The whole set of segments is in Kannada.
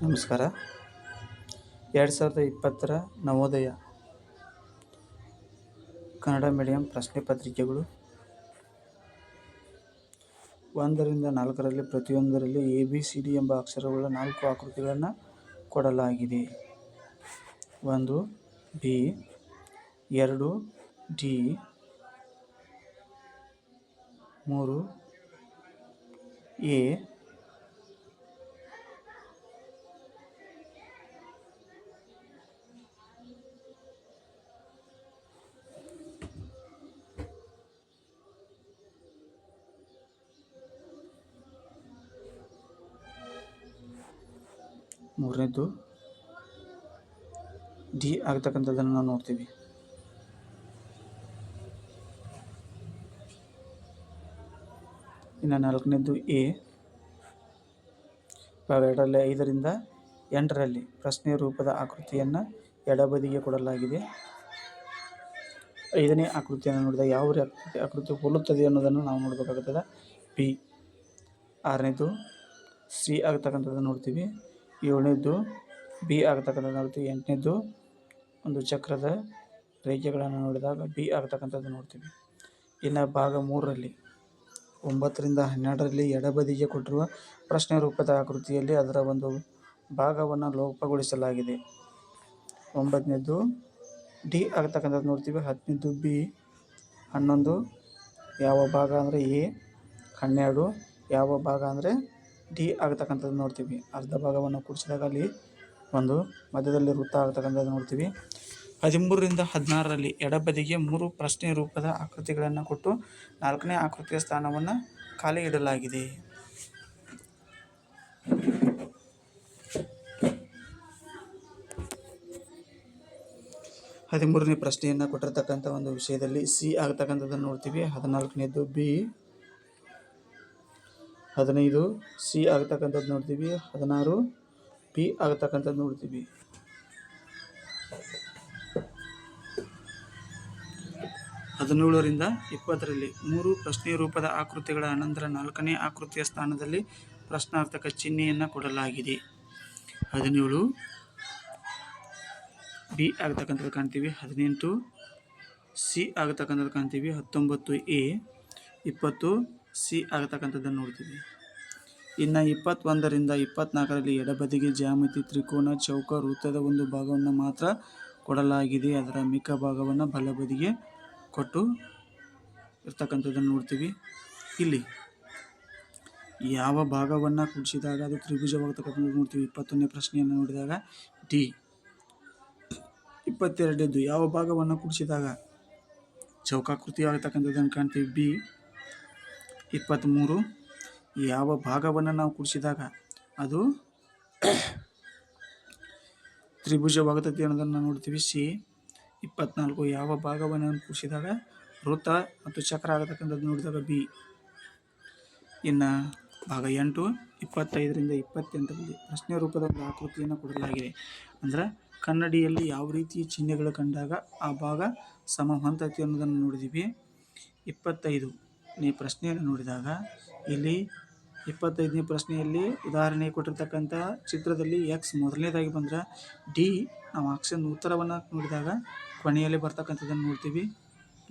ನಮಸ್ಕಾರ. 2020 ನವೋದಯ ಕನ್ನಡ ಮೀಡಿಯಂ ಪ್ರಶ್ನೆ ಪತ್ರಿಕೆಗಳು 1 ರಿಂದ 4ರಲ್ಲಿ ಪ್ರತಿಯೊಂದರಲ್ಲಿ ABCD ಎಂಬ ಅಕ್ಷರಗಳ 4 ಆಕೃತಿಗಳನ್ನು ಕೊಡಲಾಗಿದೆ. 1 B, 2 D, 3 A, 3ನೇದು D ಆಗ್ತಕ್ಕಂಥದ್ದನ್ನು ನಾವು ನೋಡ್ತೀವಿ. ಇನ್ನು 4ನೇದು A. ಭಾಗ 2ರಲ್ಲಿ 5 ರಿಂದ 8ರಲ್ಲಿ ಪ್ರಶ್ನೆ ರೂಪದ ಆಕೃತಿಯನ್ನು ಎಡಬದಿಗೆ ಕೊಡಲಾಗಿದೆ. 5ನೇ ಆಕೃತಿಯನ್ನು ನೋಡಿದಾಗ ಯಾವ ಆಕೃತಿ ಹೋಲುತ್ತದೆ ಅನ್ನೋದನ್ನು ನಾವು ನೋಡಬೇಕಾಗುತ್ತದೆ. B. 6ನೇದು C ಆಗ್ತಕ್ಕಂಥದ್ದನ್ನು ನೋಡ್ತೀವಿ. 7ನೇದು B ಆಗ್ತಕ್ಕಂಥದ್ದು ನೋಡ್ತೀವಿ. 8ನೇದು ಒಂದು ಚಕ್ರದ ರೇಖೆಗಳನ್ನು ನೋಡಿದಾಗ B ಆಗ್ತಕ್ಕಂಥದ್ದು ನೋಡ್ತೀವಿ. ಇನ್ನು ಭಾಗ 3ರಲ್ಲಿ 9 ರಿಂದ 12ರಲ್ಲಿ ಎಡಬದಿಗೆ ಕೊಟ್ಟಿರುವ ಪ್ರಶ್ನೆ ರೂಪದ ಆಕೃತಿಯಲ್ಲಿ ಅದರ ಒಂದು ಭಾಗವನ್ನು ಲೋಪಗೊಳಿಸಲಾಗಿದೆ. 9ನೇದು D ಆಗ್ತಕ್ಕಂಥದ್ದು ನೋಡ್ತೀವಿ. 10ನೇದು B. 11 ಯಾವ ಭಾಗ ಅಂದರೆ A. 12 ಯಾವ ಭಾಗ ಅಂದರೆ D ಆಗ್ತಕ್ಕಂಥದ್ದು ನೋಡ್ತೀವಿ. ಅರ್ಧ ಭಾಗವನ್ನು ಕೂಡಿಸಿದಾಗ ಅಲ್ಲಿ ಒಂದು ಮಧ್ಯದಲ್ಲಿ ವೃತ್ತ ಆಗ್ತಕ್ಕಂಥದ್ದು ನೋಡ್ತೀವಿ. 13 ರಿಂದ 16ರಲ್ಲಿ ಎಡಬದಿಗೆ 3 ಪ್ರಶ್ನೆ ರೂಪದ ಆಕೃತಿಗಳನ್ನು ಕೊಟ್ಟು 4ನೇ ಆಕೃತಿಯ ಸ್ಥಾನವನ್ನು ಖಾಲಿ ಇಡಲಾಗಿದೆ. ಹದಿಮೂರನೇ ಪ್ರಶ್ನೆಯನ್ನು ಕೊಟ್ಟಿರ್ತಕ್ಕಂಥ ಒಂದು ವಿಷಯದಲ್ಲಿ C ಆಗ್ತಕ್ಕಂಥದ್ದನ್ನು ನೋಡ್ತೀವಿ. 14ನೇದು B. 15 C ಆಗ್ತಕ್ಕಂಥದ್ದು ನೋಡ್ತೀವಿ. 16 B ಆಗ್ತಕ್ಕಂಥದ್ದು ನೋಡ್ತೀವಿ. 17 ರಿಂದ 20ರಲ್ಲಿ 3 ಪ್ರಶ್ನೆ ರೂಪದ ಆಕೃತಿಗಳ ಅನಂತರ 4ನೇ ಆಕೃತಿಯ ಸ್ಥಾನದಲ್ಲಿ ಪ್ರಶ್ನಾರ್ಥಕ ಚಿಹ್ನೆಯನ್ನು ಕೊಡಲಾಗಿದೆ. 17 B ಆಗ್ತಕ್ಕಂಥದ್ದು ಕಾಣ್ತೀವಿ. 18 C ಆಗ್ತಕ್ಕಂಥದ್ದು ಕಾಣ್ತೀವಿ. 19 A. 20 C ಆಗ್ತಕ್ಕಂಥದ್ದನ್ನು ನೋಡ್ತೀವಿ. ಇನ್ನು 21 ರಿಂದ 24ರಲ್ಲಿ ಎಡಬದಿಗೆ ಜ್ಯಾಮಿತಿ ತ್ರಿಕೋನ ಚೌಕ ವೃತ್ತದ ಒಂದು ಭಾಗವನ್ನು ಮಾತ್ರ ಕೊಡಲಾಗಿದೆ. ಅದರ ಮಿಕ್ಕ ಭಾಗವನ್ನು ಬಲಬದಿಗೆ ಕೊಟ್ಟು ಇರ್ತಕ್ಕಂಥದ್ದನ್ನು ನೋಡ್ತೀವಿ. ಇಲ್ಲಿ ಯಾವ ಭಾಗವನ್ನು ಕೂಡಿಸಿದಾಗ ಅದು ತ್ರಿಭುಜವಾಗ್ತಕ್ಕಂಥದ್ದು ನೋಡ್ತೀವಿ. 21ನೇ ಪ್ರಶ್ನೆಯನ್ನು ನೋಡಿದಾಗ D. 22ನೇದು ಯಾವ ಭಾಗವನ್ನು ಕೂಡಿಸಿದಾಗ ಚೌಕಾಕೃತಿ ಆಗ್ತಕ್ಕಂಥದ್ದನ್ನು ಕಾಣ್ತೀವಿ. B. 23 ಯಾವ ಭಾಗವನ್ನು ನಾವು ಕೂಡಿಸಿದಾಗ ಅದು ತ್ರಿಭುಜವಾಗುತ್ತದೆ ಅನ್ನೋದನ್ನು ನೋಡ್ತೀವಿ. C. 24 ಯಾವ ಭಾಗವನ್ನು ಕೂಡಿಸಿದಾಗ ವೃತ್ತ ಮತ್ತು ಚಕ್ರ ಆಗತಕ್ಕಂಥದ್ದು ನೋಡಿದಾಗ B. ಇನ್ನು ಭಾಗ 8 25 ರಿಂದ 28ರಲ್ಲಿ ಪ್ರಶ್ನೆ ರೂಪದ ಒಂದು ಆಕೃತಿಯನ್ನು ಕೊಡಲಾಗಿದೆ. ಅಂದ್ರೆ ಕನ್ನಡಿಯಲ್ಲಿ ಯಾವ ರೀತಿ ಚಿಹ್ನೆಗಳು ಕಂಡಾಗ ಆ ಭಾಗ ಸಮಹಂತತೆ ಅನ್ನೋದನ್ನು ನೋಡಿದ್ದೀವಿ. 25ನೇ ಪ್ರಶ್ನೆಯನ್ನು ನೋಡಿದಾಗ ಇಲ್ಲಿ 25ನೇ ಪ್ರಶ್ನೆಯಲ್ಲಿ ಉದಾಹರಣೆ ಕೊಟ್ಟಿರ್ತಕ್ಕಂಥ ಚಿತ್ರದಲ್ಲಿ X ಮೊದಲನೇದಾಗಿ ಬಂದರೆ D ನಾವು ಆಪ್ಷನ್ ಉತ್ತರವನ್ನು ನೋಡಿದಾಗ ಕೊನೆಯಲ್ಲಿ ಬರ್ತಕ್ಕಂಥದ್ದನ್ನು ನೋಡ್ತೀವಿ.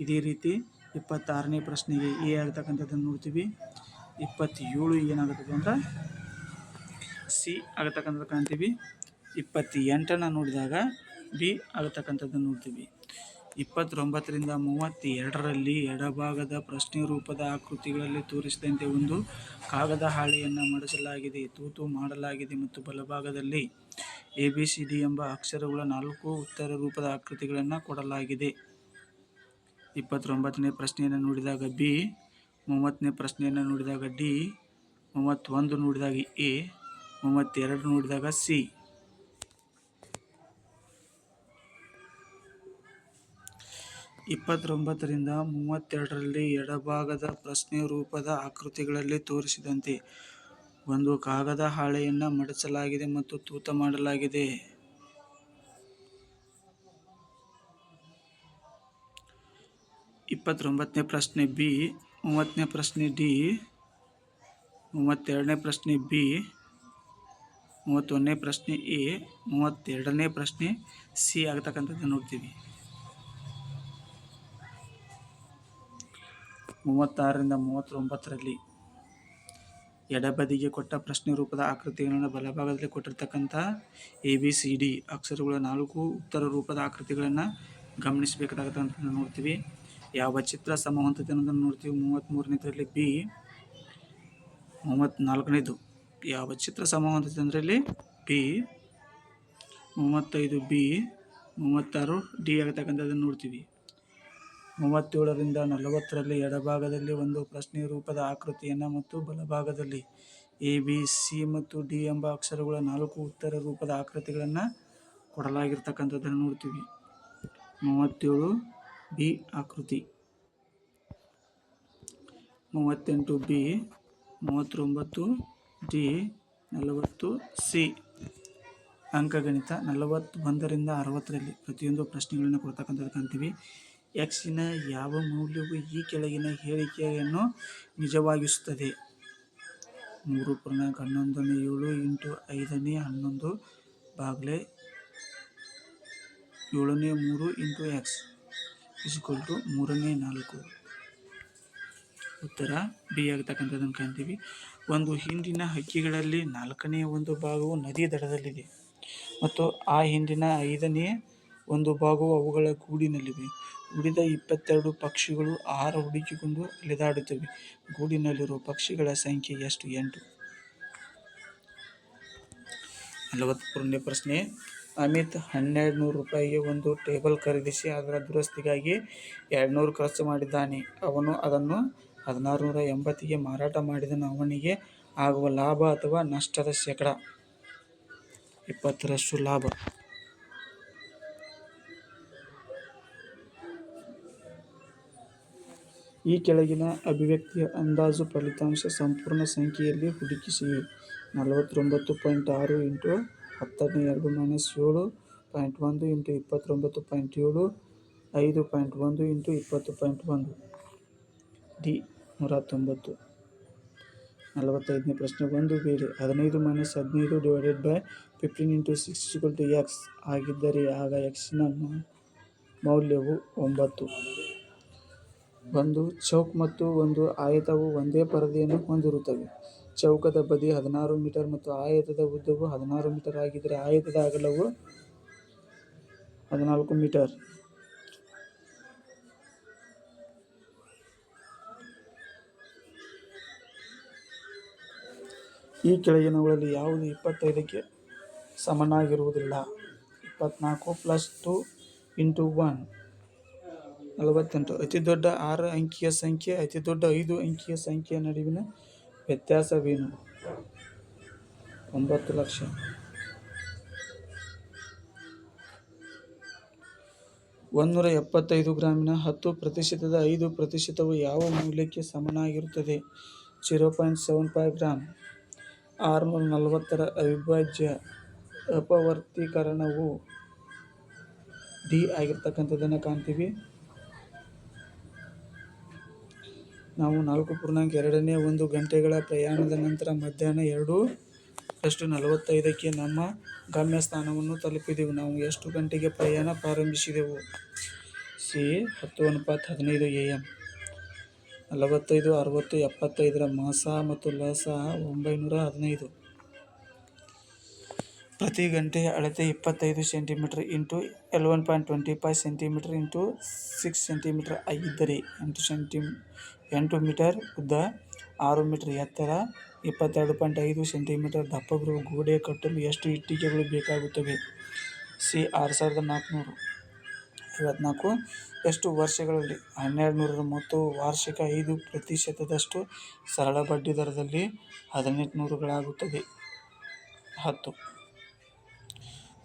ಇದೇ ರೀತಿ 26ನೇ ಪ್ರಶ್ನೆಗೆ A ಆಗ್ತಕ್ಕಂಥದ್ದನ್ನು ನೋಡ್ತೀವಿ. 27 ಏನಾಗುತ್ತದೆ ಅಂದ್ರೆ C ಆಗತಕ್ಕಂಥದ್ದು ಕಾಣ್ತೀವಿ. 28ನ ನೋಡಿದಾಗ B ಆಗತಕ್ಕಂಥದ್ದನ್ನು ನೋಡ್ತೀವಿ. 29 ರಿಂದ 32ರಲ್ಲಿ ಎಡಭಾಗದ ಪ್ರಶ್ನೆ ರೂಪದ ಆಕೃತಿಗಳಲ್ಲಿ ತೋರಿಸಿದಂತೆ ಒಂದು ಕಾಗದ ಹಾಳೆಯನ್ನು ಮಡಚಲಾಗಿದೆ, ತೂತು ಮಾಡಲಾಗಿದೆ ಮತ್ತು ಬಲಭಾಗದಲ್ಲಿ ABCD ಎಂಬ ಅಕ್ಷರಗಳ 4 ಉತ್ತರ ರೂಪದ ಆಕೃತಿಗಳನ್ನು ಕೊಡಲಾಗಿದೆ. 29ನೇ ಪ್ರಶ್ನೆಯನ್ನು ನೋಡಿದಾಗ B. 30ನೇ ಪ್ರಶ್ನೆಯನ್ನು ನೋಡಿದಾಗ D. 31 ನೋಡಿದಾಗ A. 32 ನೋಡಿದಾಗ C. ರಿಂದ 32ರಲ್ಲಿ ಎಡಭಾಗದ ಪ್ರಶ್ನೆ ರೂಪದ ಆಕೃತಿಗಳಲ್ಲಿ ತೋರಿಸಿದಂತೆ ಒಂದು ಕಾಗದ ಹಾಳೆಯನ್ನು ಮಡಚಲಾಗಿದೆ ಮತ್ತು ತೂತ ಮಾಡಲಾಗಿದೆ. 29ನೇ ಪ್ರಶ್ನೆ B. 30ನೇ ಪ್ರಶ್ನೆ D. 32ನೇ ಪ್ರಶ್ನೆ B. 31ನೇ ಪ್ರಶ್ನೆ ಎ. 32ನೇ ಪ್ರಶ್ನೆ ಸಿ ಆಗ್ತಕ್ಕಂಥದ್ದು ನೋಡ್ತೀವಿ. 36ರಿಂದ 39ರಲ್ಲಿ ಎಡಬದಿಗೆ ಕೊಟ್ಟ ಪ್ರಶ್ನೆ ರೂಪದ ಆಕೃತಿಗಳನ್ನು ಬಲಭಾಗದಲ್ಲಿ ಕೊಟ್ಟಿರ್ತಕ್ಕಂಥ ABCD ಅಕ್ಷರಗಳ 4 ಉತ್ತರ ರೂಪದ ಆಕೃತಿಗಳನ್ನು ಗಮನಿಸಬೇಕಾದಂತ ನೋಡ್ತೀವಿ. ಯಾವ ಚಿತ್ರ ಸಮಹಂತತೆ ಅನ್ನೋದನ್ನು ನೋಡ್ತೀವಿ. 33ನೇದರಲ್ಲಿ ಬಿ. 34ನೇದು ಯಾವ ಚಿತ್ರ ಸಮಹಂತತೆ ಅಂದರೆ ಇಲ್ಲಿ ಬಿ. 35 ಬಿ. 36 ಡಿ ಆಗತಕ್ಕಂಥದ್ದನ್ನು ನೋಡ್ತೀವಿ. 37ರಿಂದ 40ರಲ್ಲಿ ಎಡಭಾಗದಲ್ಲಿ ಒಂದು ಪ್ರಶ್ನೆ ರೂಪದ ಆಕೃತಿಯನ್ನು ಮತ್ತು ಬಲಭಾಗದಲ್ಲಿ ABC ಮತ್ತು ಡಿ ಎಂಬ ಅಕ್ಷರಗಳ 4 ಉತ್ತರ ರೂಪದ ಆಕೃತಿಗಳನ್ನು ಕೊಡಲಾಗಿರ್ತಕ್ಕಂಥದ್ದನ್ನು ನೋಡ್ತೀವಿ. 37 ಬಿ ಆಕೃತಿ, 38 ಬಿ, 39 ಡಿ, 40 ಸಿ. ಅಂಕಗಣಿತ 41ರಿಂದ 60ರಲ್ಲಿ ಪ್ರತಿಯೊಂದು ಪ್ರಶ್ನೆಗಳನ್ನು ಕೊಡ್ತಕ್ಕಂಥದ್ದು ಕಾಣ್ತೀವಿ. ಎಕ್ಸಿನ ಯಾವ ಮೌಲ್ಯವು ಈ ಕೆಳಗಿನ ಹೇಳಿಕೆಯನ್ನು ನಿಜವಾಗಿಸುತ್ತದೆ? 3.11 7 ಇಂಟು 5ನೇ 11 ಭಾಗಲೆ 7ನೇ 3 ಇಂಟು ಎಕ್ಸ್ = 3ನೇ 4. ಉತ್ತರ ಬಿ ಆಗತಕ್ಕಂಥದ್ದನ್ನು ಕಾಣ್ತೀವಿ. ಒಂದು ಹಿಂಡಿನ ಹಕ್ಕಿಗಳಲ್ಲಿ 4ನೇ 1 ಭಾಗವು ನದಿ ದಡದಲ್ಲಿದೆ ಮತ್ತು ಆ ಹಿಂಡಿನ 5ನೇ 1 ಭಾಗವು ಅವುಗಳ ಗೂಡಿನಲ್ಲಿವೆ. ಉಳಿದ 22 ಪಕ್ಷಿಗಳು ಆಹಾರ ಹುಡುಕಿಕೊಂಡು ಅಲೆದಾಡುತ್ತವೆ. ಗೂಡಿನಲ್ಲಿರುವ ಪಕ್ಷಿಗಳ ಸಂಖ್ಯೆ ಎಷ್ಟು? 8. 43ನೇ ಪ್ರಶ್ನೆ. ಅಮಿತ್ 1200 ರೂಪಾಯಿಗೆ ಒಂದು ಟೇಬಲ್ ಖರೀದಿಸಿ ಅದರ ದುರಸ್ತಿಗಾಗಿ 200 ಖರ್ಚು ಮಾಡಿದ್ದಾನೆ. ಅವನು ಅದನ್ನು 1680ಗೆ ಮಾರಾಟ ಮಾಡಿದನು. ಅವನಿಗೆ ಆಗುವ ಲಾಭ ಅಥವಾ ನಷ್ಟದ ಶೇಕಡ? 20ರಷ್ಟು ಲಾಭ. ಈ ಕೆಳಗಿನ ಅಭಿವ್ಯಕ್ತಿಯ ಅಂದಾಜು ಫಲಿತಾಂಶ ಸಂಪೂರ್ಣ ಸಂಖ್ಯೆಯಲ್ಲಿ ಹುಡುಕಿಸಿ. 49.6 ಇಂಟು 10ನೇ 2 - 7.1 ಇಂಟು 29.7 5.1 ಇಂಟು 20.1 ಡಿ 190. 45ನೇ ಪ್ರಶ್ನೆ. ಒಂದು ವೇಳೆ 15 - 15 / 15 ಇಂಟು 6 = ಎಕ್ಸ್ ಆಗಿದ್ದರೆ ಆಗ ಎಕ್ಸಿನ ಮೌಲ್ಯವು 9. ಒಂದು ಚೌಕ ಮತ್ತು ಒಂದು ಆಯತವು ಒಂದೇ ಪರದೆಯನ್ನು ಹೊಂದಿರುತ್ತವೆ. ಚೌಕದ ಬದಿ 16 ಮೀಟರ್ ಮತ್ತು ಆಯತದ ಉದ್ದವು 16 ಮೀಟರ್ ಆಗಿದ್ದರೆ ಆಯತದ ಅಗಲವು 14 ಮೀಟರ್. ಈ ಕೆಳಗಿನವುಗಳಲ್ಲಿ ಯಾವುದು 25ಕ್ಕೆ ಸಮನಾಗಿರುವುದಿಲ್ಲ? 24 + 2 ಇಂಟು 1 48. ಅತಿ ದೊಡ್ಡ 6 ಅಂಕಿಯ ಸಂಖ್ಯೆ ಅತಿ ದೊಡ್ಡ 5 ಅಂಕಿಯ ಸಂಖ್ಯೆಯ ನಡುವಿನ ವ್ಯತ್ಯಾಸವೇನು? 9 ಲಕ್ಷ. 175 ಗ್ರಾಮಿನ 10% 5% ಯಾವ ಮೌಲ್ಯಕ್ಕೆ ಸಮನಾಗಿರುತ್ತದೆ? 0.75 ಗ್ರಾಂ. 640ರ ಅವಿಭಾಜ್ಯ ಅಪವರ್ತೀಕರಣವು ಡಿ ಆಗಿರ್ತಕ್ಕಂಥದ್ದನ್ನು ಕಾಣ್ತೀವಿ. ನಾವು 4.2ನೇ 1 ಗಂಟೆಗಳ ಪ್ರಯಾಣದ ನಂತರ ಮಧ್ಯಾಹ್ನ 2:45ಕ್ಕೆ ನಮ್ಮ ಗಮ್ಯಸ್ಥಾನವನ್ನು ತಲುಪಿದೆವು. ನಾವು ಎಷ್ಟು ಗಂಟೆಗೆ ಪ್ರಯಾಣ ಪ್ರಾರಂಭಿಸಿದೆವು? C 10:15 AM. 45, 60, 75ರ ಮಸಾ ಮತ್ತು ಲಸಾ 915. ಪ್ರತಿ ಗಂಟೆಯ ಅಳತೆ 25 centimetre into 11.25 centimetre into 6 centimetre ಆಗಿದ್ದರೆ 8 ಮೀಟರ್ ಉದ್ದ, 6 ಮೀಟರ್ ಎತ್ತರ, 22.5 ಸೆಂಟಿಮೀಟರ್ ದಪ್ಪವಿರುವ ಗೋಡೆ ಕಟ್ಟಲು ಎಷ್ಟು ಇಟ್ಟಿಗೆಗಳು ಬೇಕಾಗುತ್ತವೆ? ಸಿ 6454. ಎಷ್ಟು ವರ್ಷಗಳಲ್ಲಿ? 1200 ಮೊತ್ತವು ವಾರ್ಷಿಕ 5% ಸರಳ ಬಡ್ಡಿ ದರದಲ್ಲಿ 1800ಗಳಾಗುತ್ತದೆ. 10.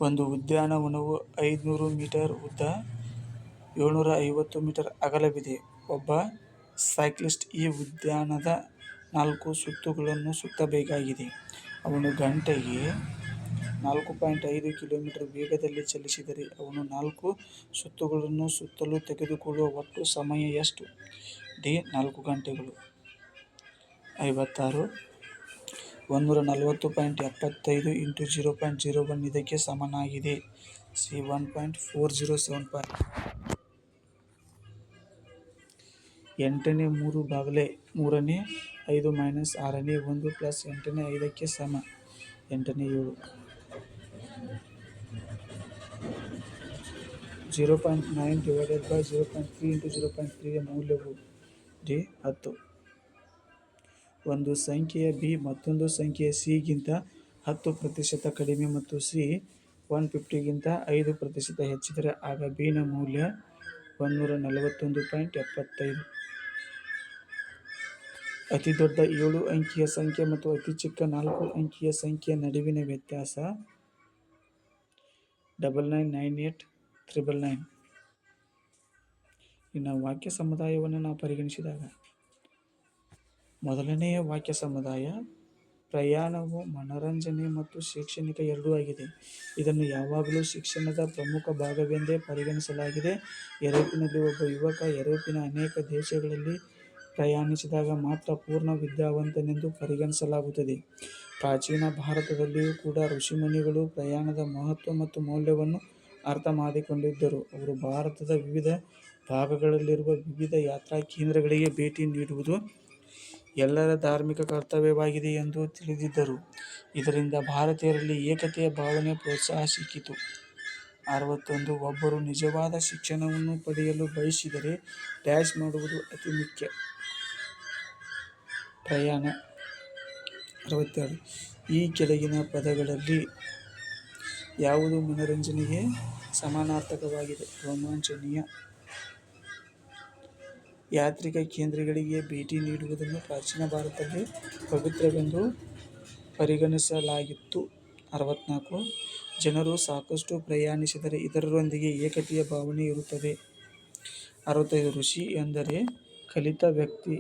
ಒಂದು ಉದ್ಯಾನವನವು 500 ಮೀಟರ್ ಉದ್ದ, 750 ಮೀಟರ್ ಅಗಲವಿದೆ. ಒಬ್ಬ ಸೈಕ್ಲಿಸ್ಟ್ ಈ ಉದ್ಯಾನದ 4 ಸುತ್ತುಗಳನ್ನು ಸುತ್ತಬೇಕಾಗಿದೆ. ಅವನು ಗಂಟೆಗೆ 4.5 ಕಿಲೋಮೀಟರ್ ವೇಗದಲ್ಲಿ ಚಲಿಸಿದರೆ ಅವನು 4 ಸುತ್ತುಗಳನ್ನು ಸುತ್ತಲು ತೆಗೆದುಕೊಳ್ಳುವ ಒಟ್ಟು ಸಮಯ ಎಷ್ಟು? ಡಿ 4 ಗಂಟೆಗಳು. 56. 140.75 ಇಂಟು 0.01 ಇದಕ್ಕೆ ಸಮನಾಗಿದೆ. ಸಿ 1.4075. 8ನೇ 3/3ನೇ 5 ಮೈನಸ್ 6ನೇ 1 ಪ್ಲಸ್ 8ನೇ 5ಕ್ಕೆ ಸಮ. 8ನೇ 7. 0.9 ಡಿವೈಡೆಡ್ ಬೈ 0.3 ಇಂಟು 0.3 ಯ ಮೌಲ್ಯವು ಡಿ 10. ಒಂದು ಸಂಖ್ಯೆಯ ಬಿ ಮತ್ತೊಂದು ಸಂಖ್ಯೆಯ ಸಿ ಗಿಂತ 10% ಕಡಿಮೆ ಮತ್ತು ಸಿ 150ಗಿಂತ 5% ಹೆಚ್ಚಿದ್ದರೆ ಆಗ ಬಿ ನ ಮೌಲ್ಯ 141.75. ಅತಿ ದೊಡ್ಡ 7 ಅಂಕಿಯ ಸಂಖ್ಯೆ ಮತ್ತು ಅತಿ ಚಿಕ್ಕ 4 ಅಂಕಿಯ ಸಂಖ್ಯೆಯ ನಡುವಿನ ವ್ಯತ್ಯಾಸ 999899. ಇನ್ನು ವಾಕ್ಯ ಸಮುದಾಯವನ್ನು ನಾವು ಪರಿಗಣಿಸಿದಾಗ ಮೊದಲನೆಯ ವಾಕ್ಯ ಸಮುದಾಯ ಪ್ರಯಾಣವು ಮನರಂಜನೆ ಮತ್ತು ಶೈಕ್ಷಣಿಕ ಎರಡೂ ಆಗಿದೆ. ಇದನ್ನು ಯಾವಾಗಲೂ ಶಿಕ್ಷಣದ ಪ್ರಮುಖ ಭಾಗವೆಂದೇ ಪರಿಗಣಿಸಲಾಗಿದೆ. ಯುರೋಪಿನಲ್ಲಿ ಒಬ್ಬ ಯುವಕ ಯುರೋಪಿನ ಅನೇಕ ದೇಶಗಳಲ್ಲಿ ಪ್ರಯಾಣಿಸಿದಾಗ ಮಾತ್ರ ಪೂರ್ಣ ವಿದ್ಯಾವಂತನೆಂದು ಪರಿಗಣಿಸಲಾಗುತ್ತದೆ. ಪ್ರಾಚೀನ ಭಾರತದಲ್ಲಿಯೂ ಕೂಡ ಋಷಿಮುನಿಗಳು ಪ್ರಯಾಣದ ಮಹತ್ವ ಮತ್ತು ಮೌಲ್ಯವನ್ನು ಅರ್ಥ ಮಾಡಿಕೊಂಡಿದ್ದರು. ಅವರು ಭಾರತದ ವಿವಿಧ ಭಾಗಗಳಲ್ಲಿರುವ ವಿವಿಧ ಯಾತ್ರಾ ಕೇಂದ್ರಗಳಿಗೆ ಭೇಟಿ ನೀಡುವುದು ಎಲ್ಲರ ಧಾರ್ಮಿಕ ಕರ್ತವ್ಯವಾಗಿದೆ ಎಂದು ತಿಳಿದಿದ್ದರು. ಇದರಿಂದ ಭಾರತೀಯರಲ್ಲಿ ಏಕತೆಯ ಭಾವನೆ ಪ್ರೋತ್ಸಾಹ ಸಿಕ್ಕಿತು. 61. ಒಬ್ಬರು ನಿಜವಾದ ಶಿಕ್ಷಣವನ್ನು ಪಡೆಯಲು ಬಯಸಿದರೆ ಡ್ಯಾಶ್ ಮಾಡುವುದು ಅತಿ ಮುಖ್ಯ. ಪ್ರಯಾಣ. 62. ಈ ಕೆಳಗಿನ ಪದಗಳಲ್ಲಿ ಯಾವುದು ಮನರಂಜನೆಗೆ ಸಮಾನಾರ್ಥಕವಾಗಿದೆ? ರೋಮಾಂಚನೀಯ. ಯಾತ್ರಿಕ ಕೇಂದ್ರಗಳಿಗೆ ಭೇಟಿ ನೀಡುವುದನ್ನು ಪ್ರಾಚೀನ ಭಾರತದಲ್ಲಿ ಪವಿತ್ರವೆಂದು ಪರಿಗಣಿಸಲಾಗಿತ್ತು. 64. ಜನರು ಸಾಕಷ್ಟು ಪ್ರಯಾಣಿಸಿದರೆ ಇತರರೊಂದಿಗೆ ಏಕತೆಯ ಭಾವನೆ ಇರುತ್ತದೆ. 65. ಋಷಿ ಎಂದರೆ ಕಲಿತ ವ್ಯಕ್ತಿ.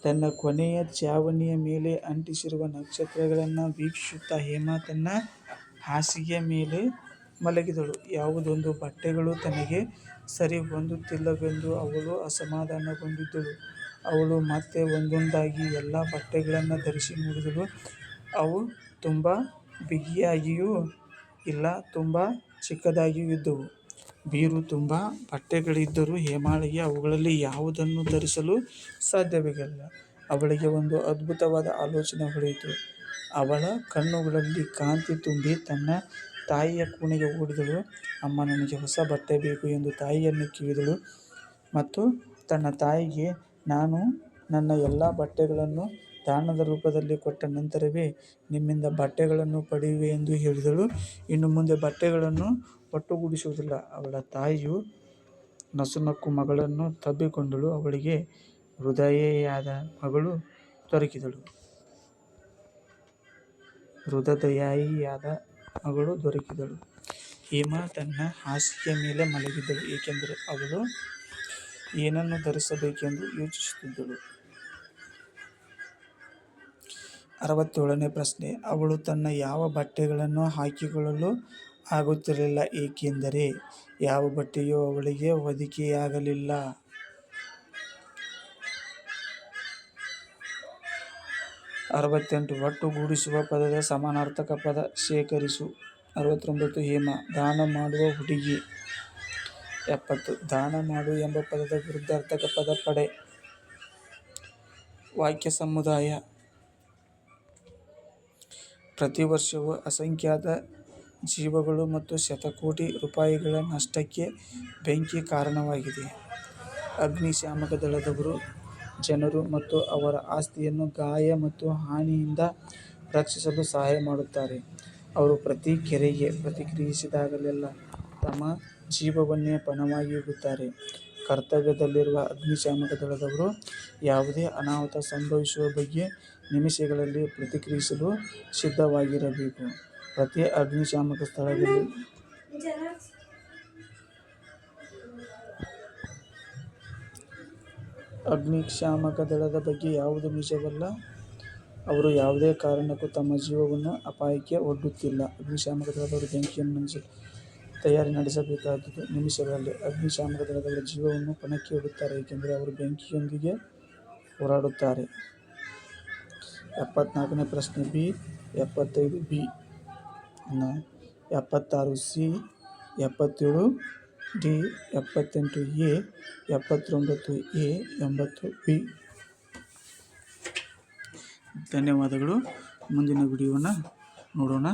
ತನ್ನ ಕೊನೆಯ ಛಾವಣಿಯ ಮೇಲೆ ಅಂಟಿಸಿರುವ ನಕ್ಷತ್ರಗಳನ್ನು ವೀಕ್ಷಿಸುತ್ತಾ ಹೇಮಾ ತನ್ನ ಹಾಸಿಗೆಯ ಮೇಲೆ ಮಲಗಿದಳು. ಯಾವುದೊಂದು ಬಟ್ಟೆಗಳು ತನಗೆ ಸರಿ ಹೊಂದುತ್ತಿಲ್ಲವೆಂದು ಅವಳು ಅಸಮಾಧಾನಗೊಂಡಿದ್ದಳು. ಅವಳು ಮತ್ತೆ ಒಂದೊಂದಾಗಿ ಎಲ್ಲ ಬಟ್ಟೆಗಳನ್ನು ಧರಿಸಿ ನೋಡಿದಳು. ಅವು ತುಂಬ ಬಿಗಿಯಾಗಿಯೂ ಇಲ್ಲ, ತುಂಬ ಚಿಕ್ಕದಾಗಿಯೂ ಇದ್ದವು. ಬೀರು ತುಂಬ ಬಟ್ಟೆಗಳಿದ್ದರೂ ಹೇಮಾಳಿಗೆ ಅವುಗಳಲ್ಲಿ ಯಾವುದನ್ನೂ ಧರಿಸಲು ಸಾಧ್ಯವಾಗಿಲ್ಲ. ಅವಳಿಗೆ ಒಂದು ಅದ್ಭುತವಾದ ಆಲೋಚನೆ ಹೊಳೆಯಿತು. ಅವಳ ಕಣ್ಣುಗಳಲ್ಲಿ ಕಾಂತಿ ತುಂಬಿ ತನ್ನ ತಾಯಿಯ ಕೋಣೆಗೆ ಓಡಿದಳು. ಅಮ್ಮ, ನನಗೆ ಹೊಸ ಬಟ್ಟೆ ಬೇಕು ಎಂದು ತಾಯಿಯನ್ನು ಕೇಳಿದಳು ಮತ್ತು ತನ್ನ ತಾಯಿಗೆ, ನಾನು ನನ್ನ ಎಲ್ಲ ಬಟ್ಟೆಗಳನ್ನು ದಾನದ ರೂಪದಲ್ಲಿ ಕೊಟ್ಟ ನಂತರವೇ ನಿಮ್ಮಿಂದ ಬಟ್ಟೆಗಳನ್ನು ಪಡೆಯುವೆ ಎಂದು ಹೇಳಿದಳು. ಇನ್ನು ಮುಂದೆ ಬಟ್ಟೆಗಳನ್ನು ಒಟ್ಟುಗೂಡಿಸುವುದಿಲ್ಲ. ಅವಳ ತಾಯಿಯು ನಸುನಕ್ಕು ಮಗಳನ್ನು ತಬ್ಬಿಕೊಂಡಳು. ಅವಳಿಗೆ ಹೃದಯಿಯಾದ ಮಗಳು ದೊರಕಿದಳು. ಹೇಮಾ ತನ್ನ ಹಾಸಿಗೆಯ ಮೇಲೆ ಮಲಗಿದ್ದಳು, ಏಕೆಂದರೆ ಅವಳು ಏನನ್ನು ಧರಿಸಬೇಕೆಂದು ಯೋಚಿಸುತ್ತಿದ್ದಳು. 67ನೇ ಪ್ರಶ್ನೆ. ಅವಳು ತನ್ನ ಯಾವ ಬಟ್ಟೆಗಳನ್ನು ಹಾಕಿಕೊಳ್ಳಲು ಆಗುತ್ತಿರಲಿಲ್ಲ, ಏಕೆಂದರೆ ಯಾವ ಬಟ್ಟೆಯೂ ಅವಳಿಗೆ ಹೊದಿಕೆಯಾಗಲಿಲ್ಲ. 68. ಒಟ್ಟುಗೂಡಿಸುವ ಪದದ ಸಮಾನಾರ್ಥಕ ಪದ ಶೇಖರಿಸು. 69. ಹೇಮಾ ದಾನ ಮಾಡುವ ಹುಡುಗಿ. 70. ದಾನ ಮಾಡು ಎಂಬ ಪದದ ವಿರುದ್ಧಾರ್ಥಕ ಪದ ಪಡೆ. ವಾಕ್ಯ ಸಮುದಾಯ. ಪ್ರತಿ ವರ್ಷವೂ ಅಸಂಖ್ಯಾತ ಜೀವಗಳು ಮತ್ತು ಶತಕೋಟಿ ರೂಪಾಯಿಗಳ ನಷ್ಟಕ್ಕೆ ಬೆಂಕಿ ಕಾರಣವಾಗಿದೆ. ಅಗ್ನಿಶಾಮಕ ದಳದವರು ಜನರು ಮತ್ತು ಅವರ ಆಸ್ತಿಯನ್ನು ಗಾಯ ಮತ್ತು ಹಾನಿಯಿಂದ ರಕ್ಷಿಸಲು ಸಹಾಯ ಮಾಡುತ್ತಾರೆ. ಅವರು ಪ್ರತಿ ಕೆರೆಗೆ ಪ್ರತಿಕ್ರಿಯಿಸಿದಾಗಲೆಲ್ಲ ತಮ್ಮ ಜೀವವನ್ನೇ ಪಣವಾಗಿ ಇಡುತ್ತಾರೆ. ಕರ್ತವ್ಯದಲ್ಲಿರುವ ಅಗ್ನಿಶಾಮಕ ದಳದವರು ಯಾವುದೇ ಅನಾಹುತ ಸಂಭವಿಸುವ ಬಗ್ಗೆ ನಿಮಿಷಗಳಲ್ಲಿ ಪ್ರತಿಕ್ರಿಯಿಸಲು ಸಿದ್ಧವಾಗಿರಬೇಕು. ಪ್ರತಿ ಅಗ್ನಿಶಾಮಕ ಸ್ಥಳದಲ್ಲಿ ಅಗ್ನಿಶಾಮಕ ದಳದ ಬಗ್ಗೆ ಯಾವುದು ನಿಜವಲ್ಲ. ಅವರು ಯಾವುದೇ ಕಾರಣಕ್ಕೂ ತಮ್ಮ ಜೀವವನ್ನು ಅಪಾಯಕ್ಕೆ ಒಡ್ಡುತ್ತಿಲ್ಲ. ಅಗ್ನಿಶಾಮಕ ದಳದವರು ಬೆಂಕಿಯನ್ನು ನಂದಿಸಲು ತಯಾರಿ ನಡೆಸಬೇಕಾದುದು ನಿಮಿಷಗಳಲ್ಲಿ. ಅಗ್ನಿಶಾಮಕ ದಳದವರು ಜೀವವನ್ನು ಪಣಕ್ಕೆ ಇಡುತ್ತಾರೆ, ಏಕೆಂದರೆ ಅವರು ಬೆಂಕಿಯೊಂದಿಗೆ ಹೋರಾಡುತ್ತಾರೆ. 74ನೇ ಪ್ರಶ್ನೆ ಬಿ, 75 ಬಿ, ಇನ್ನು 76 C, 77 D, 78 A, 79 A, 80 B. ಧನ್ಯವಾದಗಳು. ಮುಂದಿನ ವಿಡಿಯೋನ ನೋಡೋಣ.